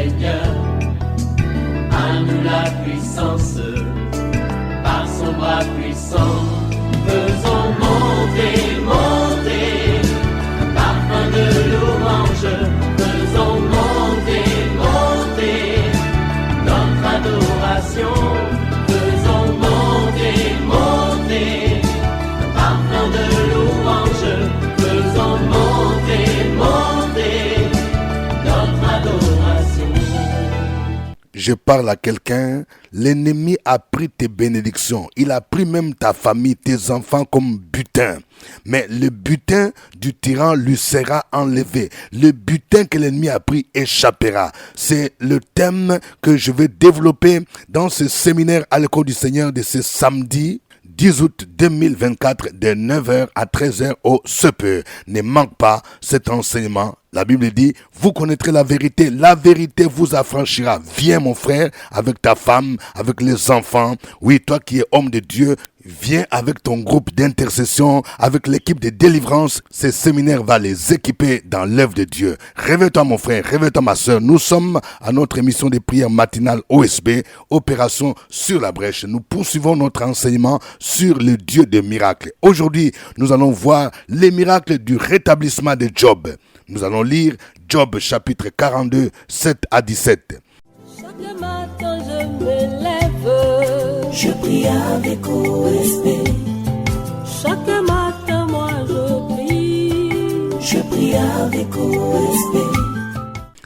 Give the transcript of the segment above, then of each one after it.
Seigneur, à nous la puissance, par son bras puissant, faisons monter, monter, parfum de louange, faisons monter, monter, notre adoration, faisons monter, monter, parfum de louange, faisons monter, monter, notre adoration. Je parle à quelqu'un, l'ennemi a pris tes bénédictions, il a pris même ta famille, tes enfants comme butin. Mais le butin du tyran lui sera enlevé. Le butin que l'ennemi a pris échappera. C'est le thème que je vais développer dans ce séminaire à l'école du Seigneur de ce samedi 10 août 2024 de 9h à 13h au CPE. Ne manque pas cet enseignement. La Bible dit, vous connaîtrez la vérité vous affranchira. Viens mon frère, avec ta femme, avec les enfants. Oui, toi qui es homme de Dieu, viens avec ton groupe d'intercession, avec l'équipe de délivrance. Ce séminaire va les équiper dans l'œuvre de Dieu. Réveille-toi mon frère, réveille-toi ma soeur. Nous sommes à notre émission de prière matinale OSB, Opération sur la brèche. Nous poursuivons notre enseignement sur le Dieu des miracles. Aujourd'hui, nous allons voir les miracles du rétablissement de Job. Nous allons lire Job chapitre 42, 7 à 17. Chaque matin je me lève, je prie avec OSB. Chaque matin moi je prie avec OSB.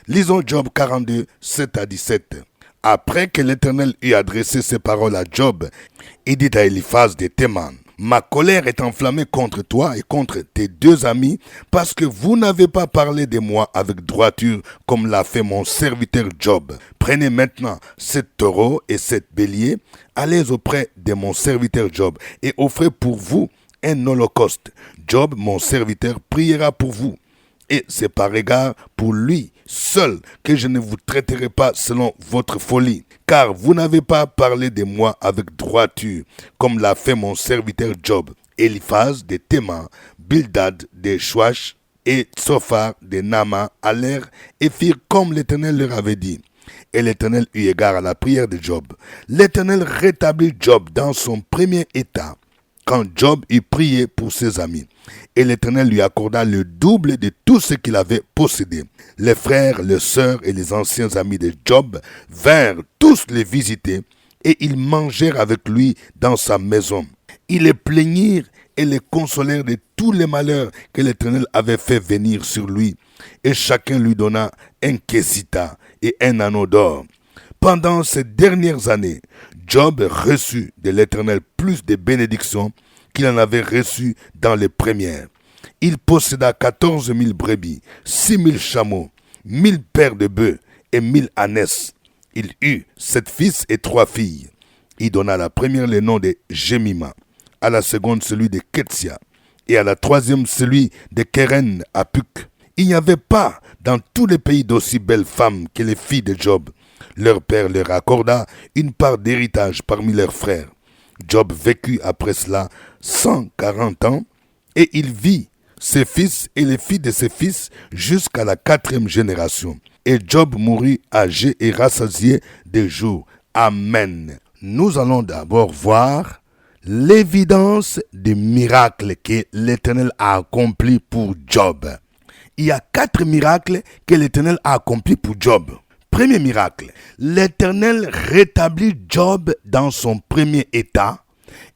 Lisons Job 42, 7 à 17. Après que l'Éternel eut adressé ces paroles à Job, il dit à Eliphaz de Théman, ma colère est enflammée contre toi et contre tes deux amis, parce que vous n'avez pas parlé de moi avec droiture, comme l'a fait mon serviteur Job. Prenez maintenant 7 taureaux et 7 béliers, allez auprès de mon serviteur Job, et offrez pour vous un holocauste. Job, mon serviteur, priera pour vous. Et c'est par égard pour lui seul que je ne vous traiterai pas selon votre folie, car vous n'avez pas parlé de moi avec droiture, comme l'a fait mon serviteur Job. Eliphaz de Théman, Bildad de Chouach et Tsophar de Nama allèrent et firent comme l'Éternel leur avait dit. Et l'Éternel eut égard à la prière de Job. L'Éternel rétablit Job dans son premier état, quand Job eut prié pour ses amis. Et l'Éternel lui accorda le double de tout ce qu'il avait possédé. Les frères, les sœurs et les anciens amis de Job vinrent tous les visiter, et ils mangèrent avec lui dans sa maison. Ils les plaignirent et les consolèrent de tous les malheurs que l'Éternel avait fait venir sur lui. Et chacun lui donna un késita et un anneau d'or. Pendant ces dernières années, Job reçut de l'Éternel plus de bénédictions qu'il en avait reçu dans les premières. Il posséda 14 000 brebis, 6 000 chameaux, 1000 paires de bœufs et 1000 ânesses. Il eut 7 fils et 3 filles. Il donna à la première le nom de Jemima, à la seconde celui de Ketsia, et à la troisième celui de Keren Apuk. Il n'y avait pas dans tous les pays d'aussi belles femmes que les filles de Job. Leur père leur accorda une part d'héritage parmi leurs frères. Job vécut après cela 140 ans, et il vit ses fils et les filles de ses fils jusqu'à la 4e génération. Et Job mourut âgé et rassasié de jours. Amen. Nous allons d'abord voir l'évidence des miracles que l'Éternel a accomplis pour Job. Il y a 4 miracles que l'Éternel a accomplis pour Job. Premier miracle, l'Éternel rétablit Job dans son premier état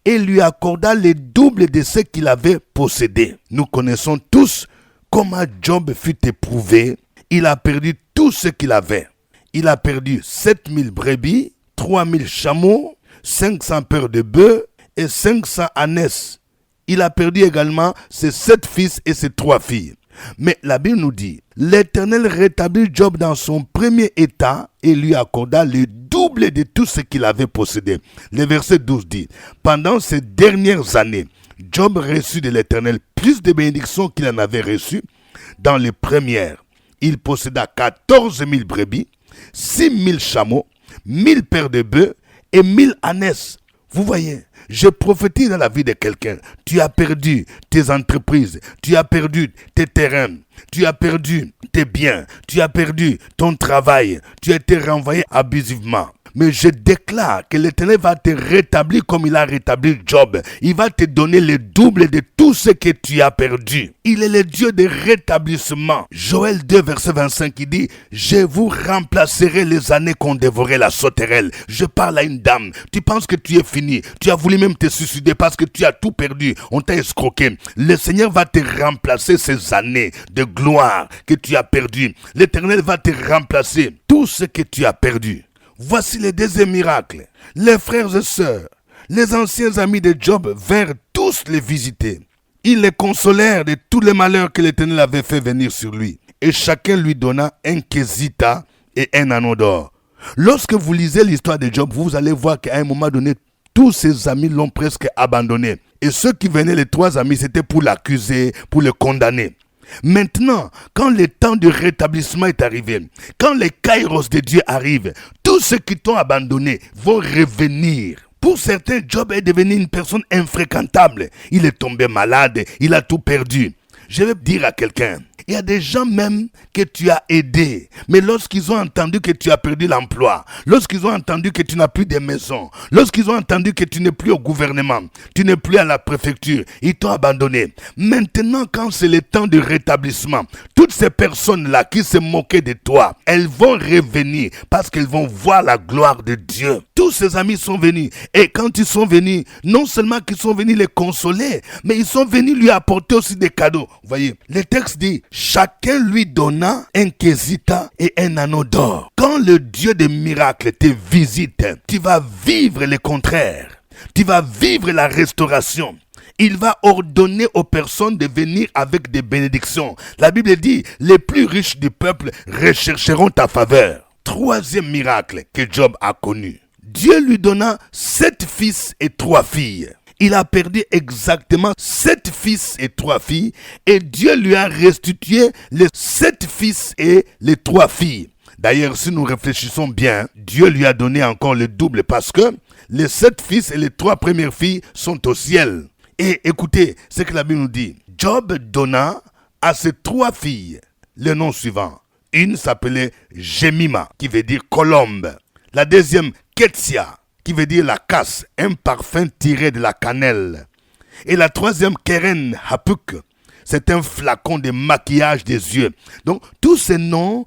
et lui accorda le double de ce qu'il avait possédé. Nous connaissons tous comment Job fut éprouvé. Il a perdu tout ce qu'il avait. Il a perdu 7000 brebis, 3000 chameaux, 500 paires de bœufs et 500 ânesses. Il a perdu également ses 7 fils et ses 3 filles. Mais la Bible nous dit, l'Éternel rétablit Job dans son premier état et lui accorda le double de tout ce qu'il avait possédé. Le verset 12 dit, pendant ces dernières années, Job reçut de l'Éternel plus de bénédictions qu'il en avait reçues. Dans les premières, il posséda 14 000 brebis, 6 000 chameaux, 1000 paires de bœufs et 1000 ânesses. Vous voyez, Je prophétise dans la vie de quelqu'un. Tu as perdu tes entreprises, tu as perdu tes terrains, tu as perdu tes biens, tu as perdu ton travail, tu as été renvoyé abusivement. Mais je déclare que l'Éternel va te rétablir comme il a rétabli Job. Il va te donner le double de tout ce que tu as perdu. Il est le Dieu de rétablissement. Joël 2, verset 25, il dit « Je vous remplacerai les années qu'on dévorait la sauterelle. » Je parle à une dame. Tu penses que tu es fini. Tu as voulu même te suicider parce que tu as tout perdu. On t'a escroqué. Le Seigneur va te remplacer ces années de gloire que tu as perdues. L'Éternel va te remplacer tout ce que tu as perdu. Voici le deuxième miracle. Les frères et sœurs, les anciens amis de Job vinrent tous les visiter. Ils les consolèrent de tous les malheurs que l'Éternel avait fait venir sur lui. Et chacun lui donna un quesita et un anneau d'or. Lorsque vous lisez l'histoire de Job, vous allez voir qu'à un moment donné, tous ses amis l'ont presque abandonné. Et ceux qui venaient, les 3 amis, c'était pour l'accuser, pour le condamner. Maintenant, quand le temps de rétablissement est arrivé, quand les kairos de Dieu arrivent, tous ceux qui t'ont abandonné vont revenir. Pour certains, Job est devenu une personne infréquentable. Il est tombé malade, il a tout perdu. Je vais dire à quelqu'un, il y a des gens même que tu as aidés, mais lorsqu'ils ont entendu que tu as perdu l'emploi, lorsqu'ils ont entendu que tu n'as plus de maison, lorsqu'ils ont entendu que tu n'es plus au gouvernement, tu n'es plus à la préfecture, ils t'ont abandonné. Maintenant, quand c'est le temps de rétablissement, toutes ces personnes-là qui se moquaient de toi, elles vont revenir parce qu'elles vont voir la gloire de Dieu. Tous ces amis sont venus, et quand ils sont venus, non seulement qu'ils sont venus les consoler, mais ils sont venus lui apporter aussi des cadeaux. Vous voyez, le texte dit, chacun lui donna un quesita et un anneau d'or. Quand le Dieu des miracles te visite, tu vas vivre le contraire. Tu vas vivre la restauration. Il va ordonner aux personnes de venir avec des bénédictions. La Bible dit, les plus riches du peuple rechercheront ta faveur. Troisième miracle que Job a connu. Dieu lui donna 7 fils et 3 filles. Il a perdu exactement 7 fils et 3 filles et Dieu lui a restitué les 7 fils et les 3 filles. D'ailleurs, si nous réfléchissons bien, Dieu lui a donné encore le double parce que les 7 fils et les 3 premières filles sont au ciel. Et écoutez ce que la Bible nous dit. Job donna à ses 3 filles le nom suivant. Une s'appelait Jemima, qui veut dire colombe. La deuxième, Ketsia, qui veut dire la casse, un parfum tiré de la cannelle. Et la troisième, Keren Hapuk, c'est un flacon de maquillage des yeux. Donc, tous ces noms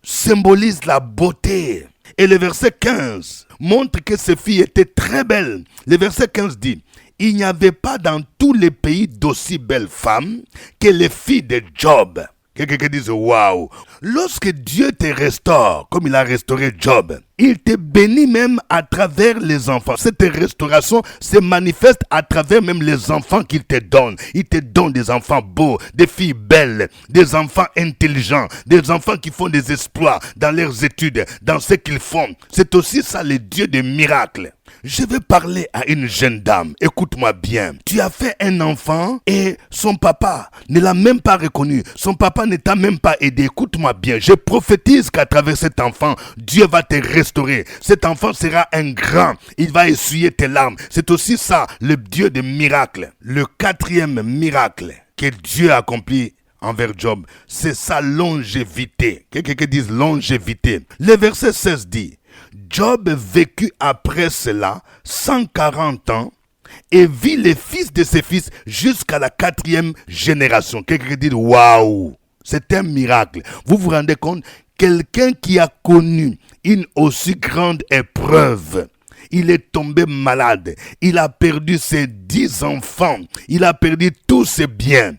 symbolisent la beauté. Et le verset 15 montre que ces filles étaient très belles. Le verset 15 dit, « Il n'y avait pas dans tous les pays d'aussi belles femmes que les filles de Job. » Quelqu'un dit, waouh. Lorsque Dieu te restaure, comme il a restauré Job, il te bénit même à travers les enfants. Cette restauration se manifeste à travers même les enfants qu'il te donne. Il te donne des enfants beaux, des filles belles, des enfants intelligents, des enfants qui font des exploits dans leurs études, dans ce qu'ils font. C'est aussi ça le Dieu des miracles. Je vais parler à une jeune dame. Écoute-moi bien. Tu as fait un enfant et son papa ne l'a même pas reconnu. Son papa ne t'a même pas aidé. Écoute-moi bien. Je prophétise qu'à travers cet enfant, Dieu va te restaurer. Cet enfant sera un grand. Il va essuyer tes larmes. C'est aussi ça, le Dieu des miracles. Le 4e miracle que Dieu a accompli envers Job, c'est sa longévité. Quelqu'un dise longévité. Le verset 16 dit, Job vécut après cela 140 ans et vit les fils de ses fils jusqu'à la 4e génération. Quelqu'un dit waouh, c'est un miracle. Vous vous rendez compte, quelqu'un qui a connu une aussi grande épreuve, il est tombé malade, il a perdu ses 10 enfants, il a perdu tous ses biens.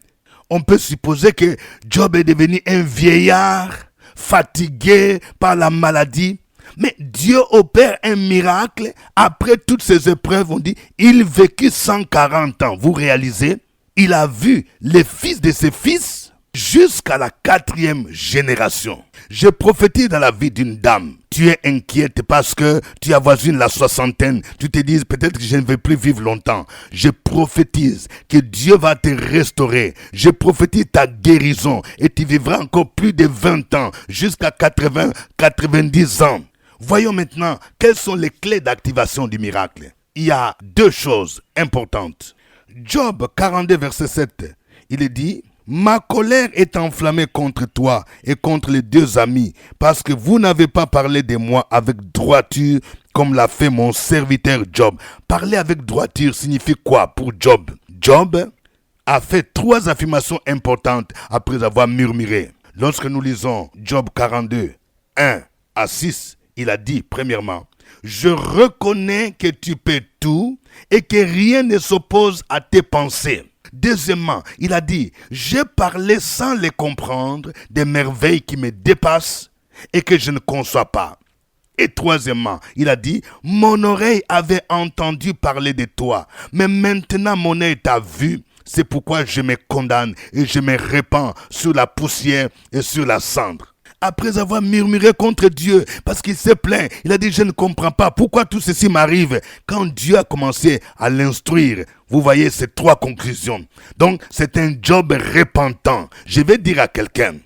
On peut supposer que Job est devenu un vieillard, fatigué par la maladie. Mais Dieu opère un miracle. Après toutes ces épreuves, on dit, il vécut 140 ans. Vous réalisez? Il a vu les fils de ses fils jusqu'à la 4e génération. Je prophétise dans la vie d'une dame. Tu es inquiète parce que tu avoisines la soixantaine. Tu te dis peut-être que je ne vais plus vivre longtemps. Je prophétise que Dieu va te restaurer. Je prophétise ta guérison et tu vivras encore plus de 20 ans jusqu'à 80, 90 ans. Voyons maintenant quelles sont les clés d'activation du miracle. il y a deux choses importantes. Job 42, verset 7, il est dit: ma colère est enflammée contre toi et contre les deux amis, parce que vous n'avez pas parlé de moi avec droiture, comme l'a fait mon serviteur Job. Parler avec droiture signifie quoi pour Job? Job a fait 3 affirmations importantes après avoir murmuré. Lorsque nous lisons Job 42, 1 à 6, il a dit, premièrement, je reconnais que tu peux tout et que rien ne s'oppose à tes pensées. Deuxièmement, il a dit, j'ai parlé sans les comprendre des merveilles qui me dépassent et que je ne conçois pas. Et troisièmement, il a dit, mon oreille avait entendu parler de toi, mais maintenant mon œil t'a vu. C'est pourquoi je me condamne et je me répands sur la poussière et sur la cendre. Après avoir murmuré contre Dieu, parce qu'il s'est plaint, il a dit, je ne comprends pas pourquoi tout ceci m'arrive. Quand Dieu a commencé à l'instruire, vous voyez ces 3 conclusions. Donc, c'est un Job repentant. Je vais dire à quelqu'un,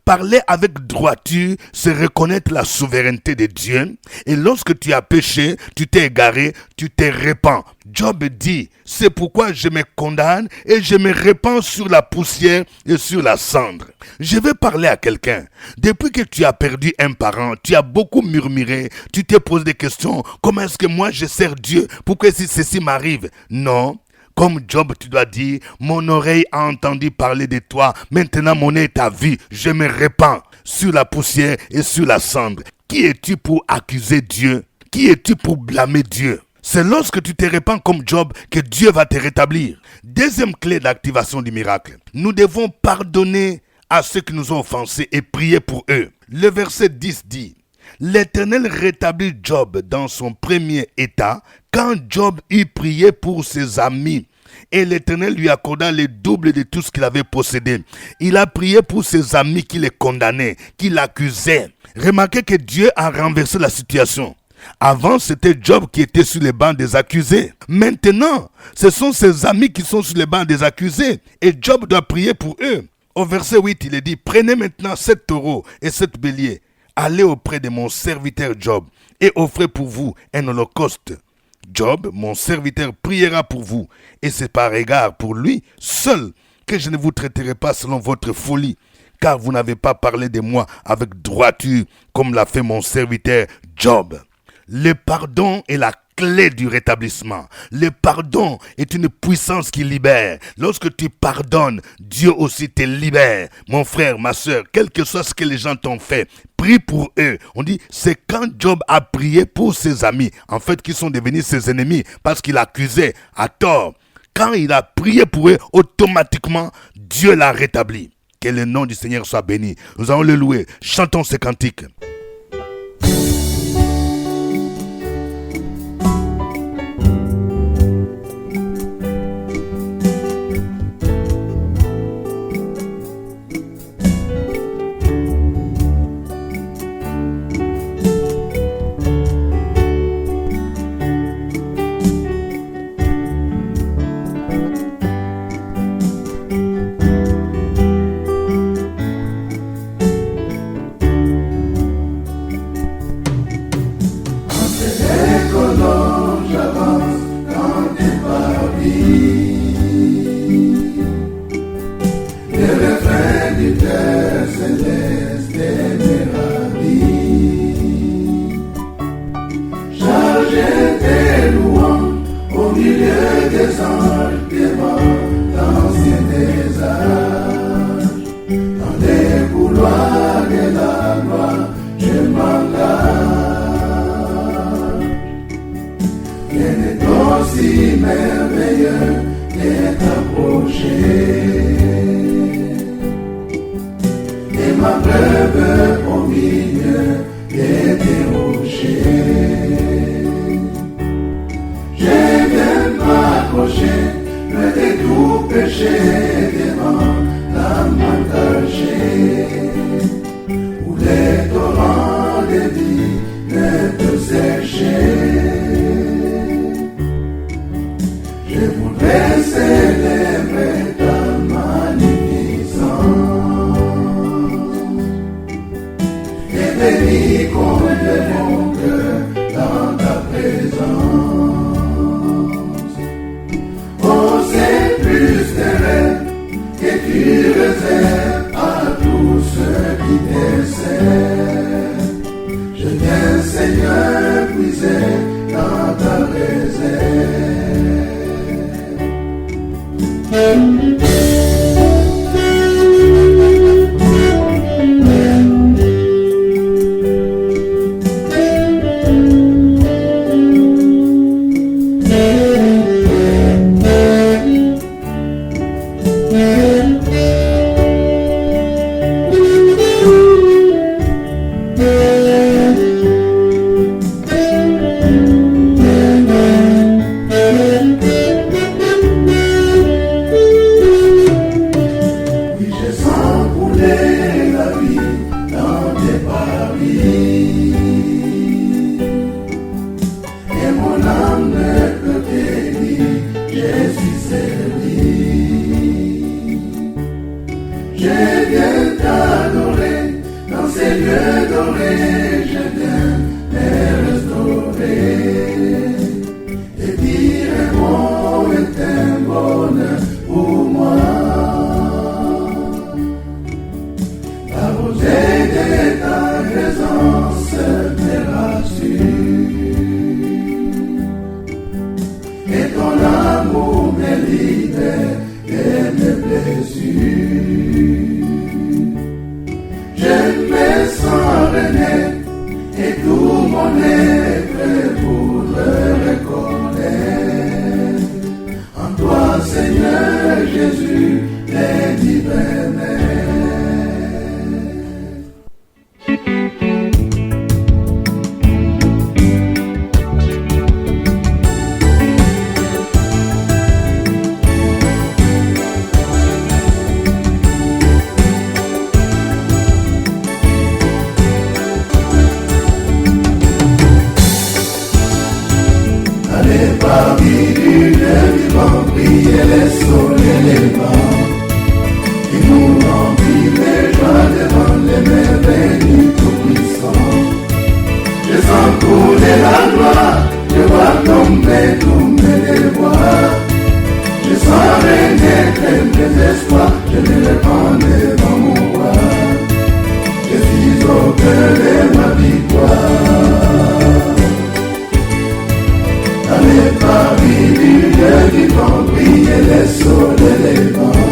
parler avec droiture, c'est reconnaître la souveraineté de Dieu. Et lorsque tu as péché, tu t'es égaré, tu te répands. Job dit, c'est pourquoi je me condamne et je me répands sur la poussière et sur la cendre. Je vais parler à quelqu'un. Depuis que tu as perdu un parent, tu as beaucoup murmuré, tu t'es posé des questions. Comment est-ce que moi je sers Dieu? Pourquoi si ceci m'arrive? Non. Comme Job, tu dois dire, mon oreille a entendu parler de toi, maintenant mon œil t'a vu, je me répands sur la poussière et sur la cendre. Qui es-tu pour accuser Dieu? Qui es-tu pour blâmer Dieu? C'est lorsque tu te répands comme Job que Dieu va te rétablir. Deuxième clé d'activation du miracle. Nous devons pardonner à ceux qui nous ont offensés et prier pour eux. Le verset 10 dit, l'Éternel rétablit Job dans son premier état quand Job eut prié pour ses amis. Et l'Éternel lui accorda le double de tout ce qu'il avait possédé. Il a prié pour ses amis qui les condamnaient, qui l'accusaient. Remarquez que Dieu a renversé la situation. Avant, c'était Job qui était sur les bancs des accusés. Maintenant, ce sont ses amis qui sont sur les bancs des accusés. Et Job doit prier pour eux. Au verset 8, il est dit, prenez maintenant 7 taureaux et 7 béliers. Allez auprès de mon serviteur Job et offrez pour vous un holocauste. Job, mon serviteur, priera pour vous, et c'est par égard pour lui seul que je ne vous traiterai pas selon votre folie, car vous n'avez pas parlé de moi avec droiture, comme l'a fait mon serviteur Job. Le pardon est la clé du rétablissement. Le pardon est une puissance qui libère. Lorsque tu pardonnes, Dieu aussi te libère. Mon frère, ma soeur, quel que soit ce que les gens t'ont fait, prie pour eux. On dit, c'est quand Job a prié pour ses amis, en fait, qui sont devenus ses ennemis, parce qu'il accusait à tort. Quand il a prié pour eux, automatiquement, Dieu l'a rétabli. Que le nom du Seigneur soit béni. Nous allons le louer. Chantons ces cantiques. Béni comme le monde dans ta présence. donner la vie dans tes paris. Et mon âme ne peut te dire, je suis servi. Je viens t'adorer dans ces lieux dorés, je viens te restaurer. Et dire un mot est un bonheur pour moi. La beauté de ta présence me rassure. Et ton amour me libère de mes blessures. Je me sens renaître et tout mon être voudrait reconnaître en toi, Seigneur Jésus, les divins maîtres. Parmi l'une vivant, briller les soleils et les vents, qui nous remplit les joies devant les merveilles du Tout-Puissant. Je sens couler la gloire, je vois tomber tous mes devoirs. Je sens renaître mes espoirs, je me répands devant mon roi. Je suis au cœur de ma victoire. Dans les paris du Dieu vivant, briller les soleils et les vents,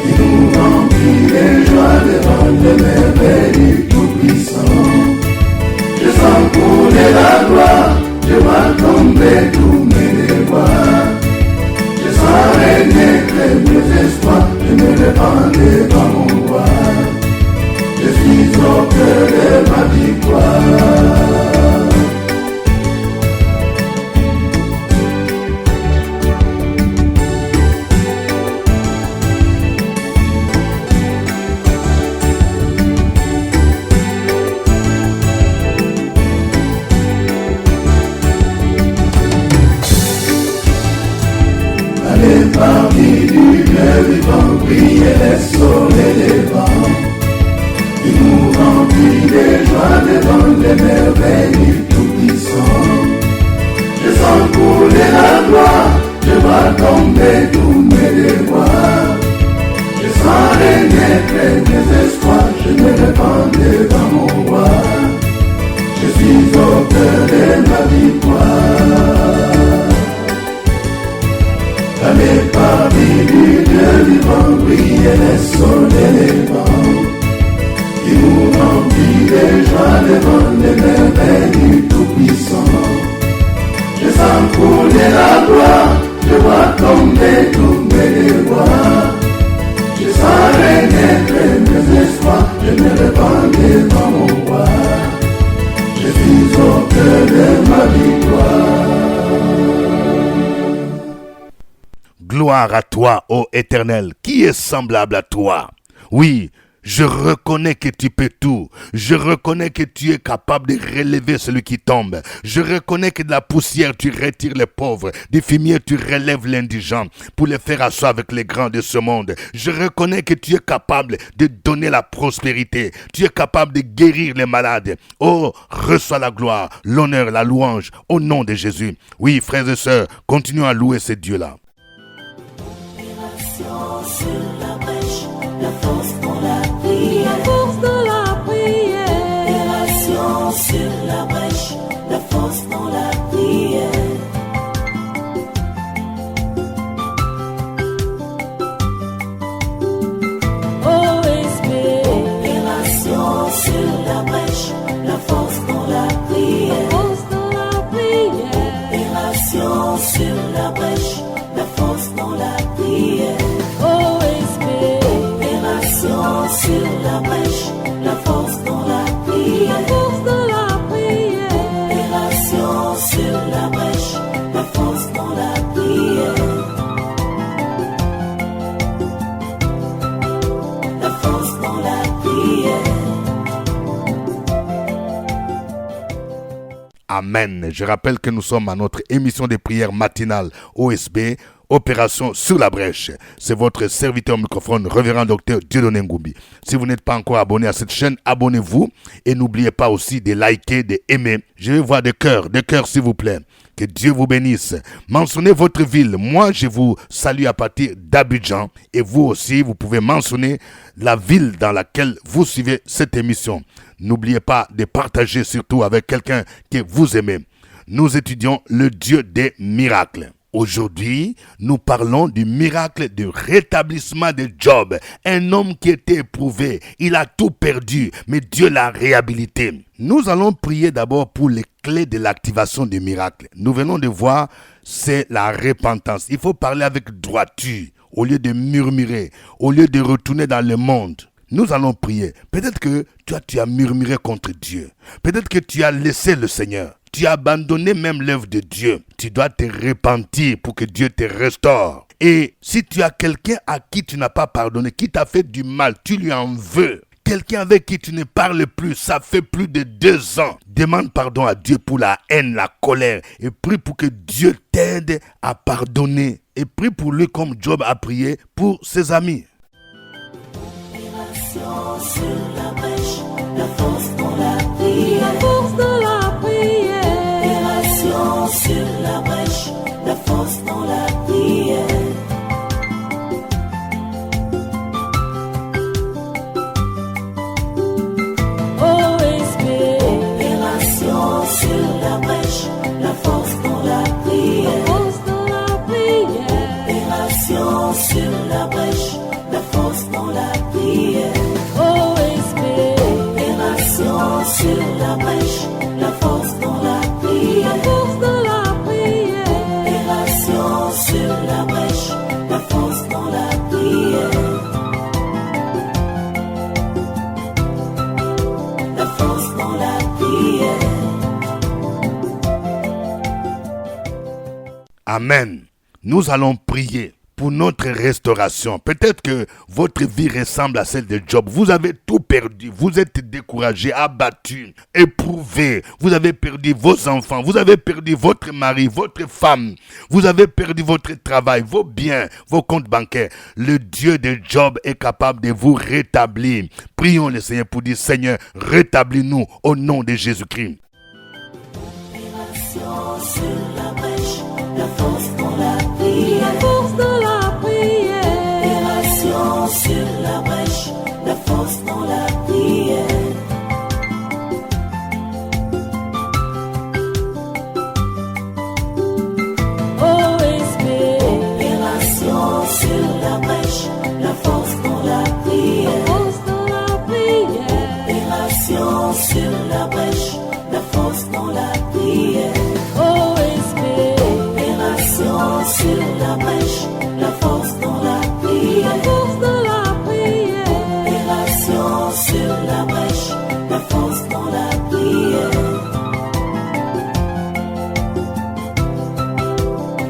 qui nous remplit les joies devant les merveilles du Tout-Puissant. Je sens couler la gloire, je vois tomber tous mes devoirs. Je sens renaître mes espoirs, je me répands devant mon roi. Je suis au cœur de ma victoire. Parmi l'une vivant, briller les soleils et les vents, qui nous remplit les joies devant les merveilles du Tout-Puissant. Je sens couler la gloire, je vois tomber tous mes devoirs. Je sens renaître mes espoirs, je me répands devant mon roi. Je suis au cœur de ma victoire. Allez parmi l'une vivant, briller les soleils et les vents, qui nous remplit les joies devant les merveilles du Tout-Puissant. Je sens couler la gloire, je vois tomber tous mes devoirs. Je sens renaître mes espoirs, je me répands devant mon roi. Je suis au cœur de ma victoire. Gloire à toi, ô Éternel, qui est semblable à toi. Oui, je reconnais que tu peux tout. Je reconnais que tu es capable de relever celui qui tombe. Je reconnais que de la poussière, tu retires les pauvres. Des fumiers, tu relèves l'indigent pour les faire asseoir avec les grands de ce monde. Je reconnais que tu es capable de donner la prospérité. Tu es capable de guérir les malades. Oh, reçois la gloire, l'honneur, la louange au nom de Jésus. Oui, frères et sœurs, continuons à louer ce Dieu-là. Sur la brèche, la force dans la prière, la force dans la prière. Opération sur la brèche, la force dans la prière. OSP. Opération sur la brèche, la force dans la prière, la force dans la prière. Opération sur la brèche, la force dans la prière. Sur la brèche, la force dans la prière, la force dans la prière. Opération sur la brèche, la force dans la prière, la force Amen. Je rappelle que nous sommes à notre émission de prière matinale OSB, Opération sur la brèche. C'est votre serviteur au microphone, révérend docteur Dieudonné Ngoubi. Si vous n'êtes pas encore abonné à cette chaîne, abonnez-vous et n'oubliez pas aussi de liker, d'aimer. Je vais voir des cœurs s'il vous plaît. Que Dieu vous bénisse. Mentionnez votre ville. Moi, je vous salue à partir d'Abidjan. Et vous aussi, vous pouvez mentionner la ville dans laquelle vous suivez cette émission. N'oubliez pas de partager surtout avec quelqu'un que vous aimez. Nous étudions le Dieu des miracles. Aujourd'hui, nous parlons du miracle du rétablissement de Job. Un homme qui était éprouvé, il a tout perdu, mais Dieu l'a réhabilité. Nous allons prier d'abord pour les clés de l'activation du miracle. Nous venons de voir, c'est la repentance. Il faut parler avec droiture, au lieu de murmurer, au lieu de retourner dans le monde. Nous allons prier. Peut-être que toi, tu as murmuré contre Dieu. Peut-être que tu as laissé le Seigneur. Tu as abandonné même l'œuvre de Dieu. Tu dois te repentir pour que Dieu te restaure. Et si tu as quelqu'un à qui tu n'as pas pardonné, qui t'a fait du mal, tu lui en veux. Quelqu'un avec qui tu ne parles plus, ça fait plus de 2 ans. Demande pardon à Dieu pour la haine, la colère. Et prie pour que Dieu t'aide à pardonner. Et prie pour lui comme Job a prié pour ses amis. Sur la brèche, la force dans la prière. La force dans la prière. Opération sur la brèche, la force dans la prière. OSB. Opération sur la brèche, la force dans la prière. La force dans la prière. Opération sur la brèche, la force dans la prière. Sur la brèche, la force dans la prière. La force dans la prière. Opération sur la brèche, la force dans la prière. La force dans la prière. Amen. Nous allons prier pour notre restauration. Peut-être que votre vie ressemble à celle de Job. Vous avez tout perdu. Vous êtes découragé, abattu, éprouvé. Vous avez perdu vos enfants. Vous avez perdu votre mari, votre femme. Vous avez perdu votre travail, vos biens, vos comptes bancaires. Le Dieu de Job est capable de vous rétablir. Prions le Seigneur pour dire, Seigneur, rétablis-nous au nom de Jésus-Christ. Opération sur la brèche, la force dans la prière. La force dans la prière. Opération sur la brèche, la force dans la prière. OSB. Opération sur la brèche, la force dans la prière. La force dans la prière. Opération sur la brèche, la force dans la prière. OSB. Opération sur la brèche, la force dans la prière. La force dans la prière. Opération sur la brèche, la force dans la prière.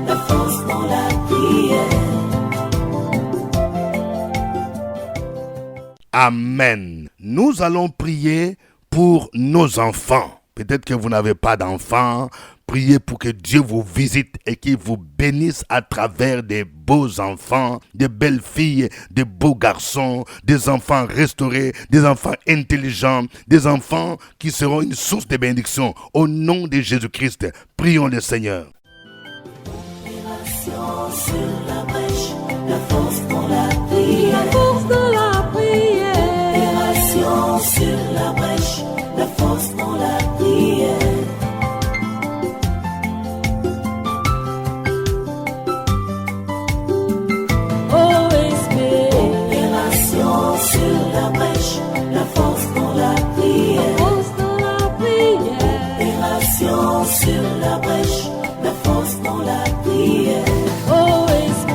La force dans la prière. Amen. Nous allons prier pour nos enfants. Peut-être que vous n'avez pas d'enfants. Priez pour que Dieu vous visite et qu'il vous bénisse à travers des beaux enfants, des belles filles, des beaux garçons, des enfants restaurés, des enfants intelligents, des enfants qui seront une source de bénédiction. Au nom de Jésus-Christ, prions le Seigneur. Opération sur la brèche, la force dans la prière. La force dans la prière. Opération sur la brèche, la force dans la prière. OSB. Opération sur la brèche, la force dans la prière. La force dans la prière. Opération sur la brèche, la force dans la prière. OSB.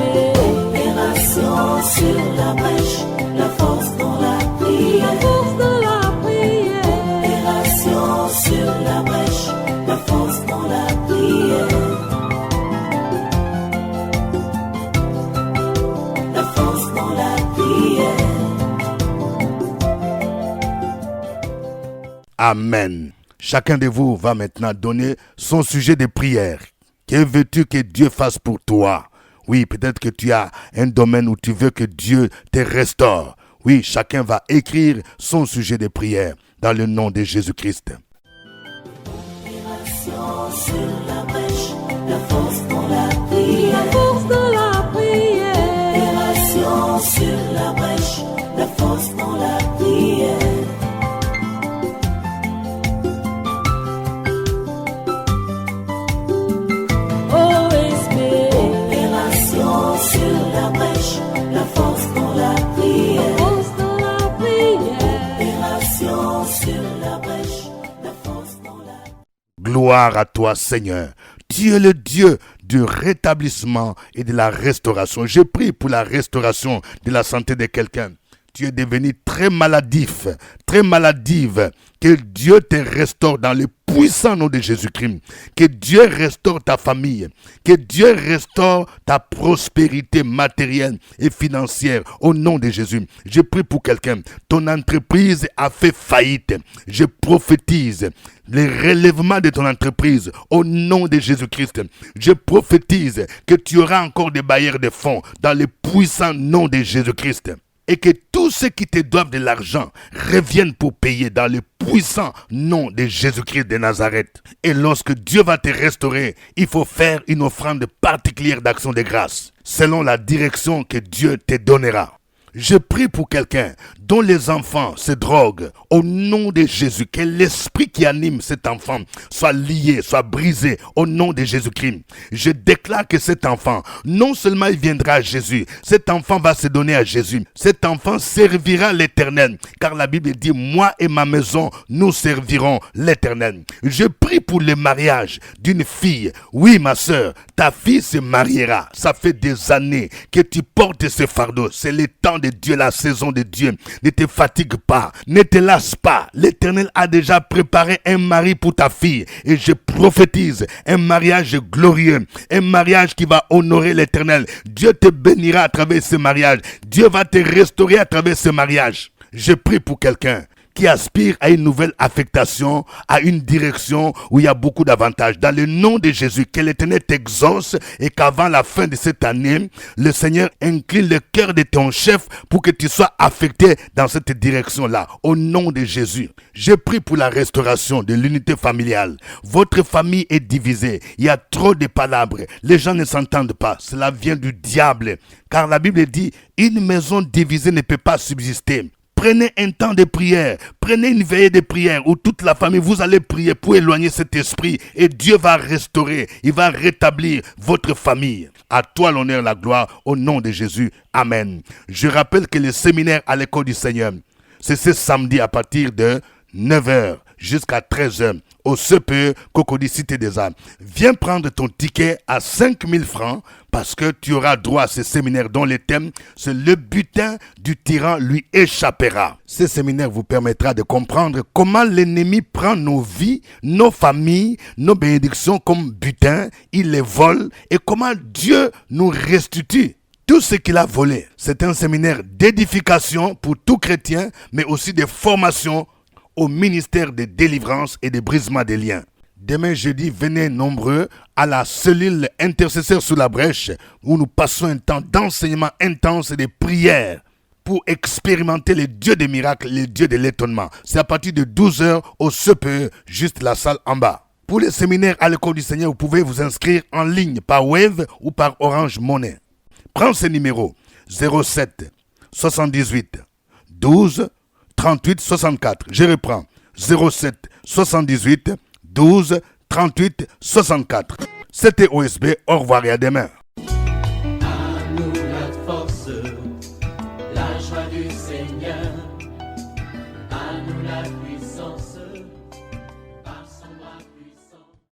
Opération sur la brèche, la force dans la prière. La force dans la prière. Opération sur la brèche, la force dans la prière. La force dans la prière. Amen. Chacun de vous va maintenant donner son sujet de prière. Que veux-tu que Dieu fasse pour toi? Oui, peut-être que tu as un domaine où tu veux que Dieu te restaure. Oui, chacun va écrire son sujet de prière dans le nom de Jésus-Christ. Opération sur la brèche, la force dans la prière. La force dans la prière. Opération sur la brèche, la force dans la prière. Opération sur la brèche, la force dans la prière. Force dans la prière. Opération sur la brèche, la force dans la prière. Gloire à toi, Seigneur. Tu es le Dieu du rétablissement et de la restauration. Je prie pour la restauration de la santé de quelqu'un. Tu es devenu très maladif, très maladive. Que Dieu te restaure dans le puissant nom de Jésus-Christ. Que Dieu restaure ta famille. Que Dieu restaure ta prospérité matérielle et financière au nom de Jésus. Je prie pour quelqu'un. Ton entreprise a fait faillite. Je prophétise le relèvement de ton entreprise au nom de Jésus-Christ. Je prophétise que tu auras encore des bailleurs de fonds dans le puissant nom de Jésus-Christ. Et que tous ceux qui te doivent de l'argent reviennent pour payer dans le puissant nom de Jésus-Christ de Nazareth. Et lorsque Dieu va te restaurer, il faut faire une offrande particulière d'action de grâce, selon la direction que Dieu te donnera. Je prie pour quelqu'un dont les enfants se droguent au nom de Jésus. Que l'esprit qui anime cet enfant soit lié, soit brisé au nom de Jésus-Christ. Je déclare que cet enfant, non seulement il viendra à Jésus, cet enfant va se donner à Jésus. Cet enfant servira l'Éternel. Car la Bible dit, moi et ma maison, nous servirons l'Éternel. Je prie pour le mariage d'une fille. Oui, ma soeur, ta fille se mariera. Ça fait des années que tu portes ce fardeau. C'est le temps de Dieu, la saison de Dieu. Ne te fatigue pas, ne te lasse pas. L'Éternel a déjà préparé un mari pour ta fille. Et je prophétise un mariage glorieux, un mariage qui va honorer l'Éternel. Dieu te bénira à travers ce mariage. Dieu va te restaurer à travers ce mariage. Je prie pour quelqu'un qui aspire à une nouvelle affectation, à une direction où il y a beaucoup d'avantages. Dans le nom de Jésus, que l'Éternel t'exauce et qu'avant la fin de cette année, le Seigneur incline le cœur de ton chef pour que tu sois affecté dans cette direction-là. Au nom de Jésus, je prie pour la restauration de l'unité familiale. Votre famille est divisée. Il y a trop de palabres. Les gens ne s'entendent pas. Cela vient du diable. Car la Bible dit, une maison divisée ne peut pas subsister. Prenez un temps de prière, prenez une veillée de prière où toute la famille, vous allez prier pour éloigner cet esprit et Dieu va restaurer, il va rétablir votre famille. À toi l'honneur, la gloire, au nom de Jésus. Amen. Je rappelle que le séminaire à l'école du Seigneur, c'est ce samedi à partir de 9h jusqu'à 13h au CPE Cocody Cité des Âmes. Viens prendre ton ticket à 5000 francs parce que tu auras droit à ce séminaire dont le thème, c'est le butin du tyran lui échappera. Ce séminaire vous permettra de comprendre comment l'ennemi prend nos vies, nos familles, nos bénédictions comme butin, il les vole et comment Dieu nous restitue tout ce qu'il a volé. C'est un séminaire d'édification pour tout chrétien, mais aussi de formation au ministère de délivrance et de brisement des liens. Demain jeudi, venez nombreux à la cellule intercesseur sous la brèche où nous passons un temps d'enseignement intense et de prière pour expérimenter les dieux des miracles, les dieux de l'étonnement. C'est à partir de 12h au CPE, juste la salle en bas. Pour les séminaires à l'école du Seigneur, vous pouvez vous inscrire en ligne par Wave ou par Orange Money. Prends ce numéro 07 78 12 38 64. Je reprends 07 78 12 38 64. C'était OSB. Au revoir et à demain. À nous la force, la joie du Seigneur, à nous la puissance.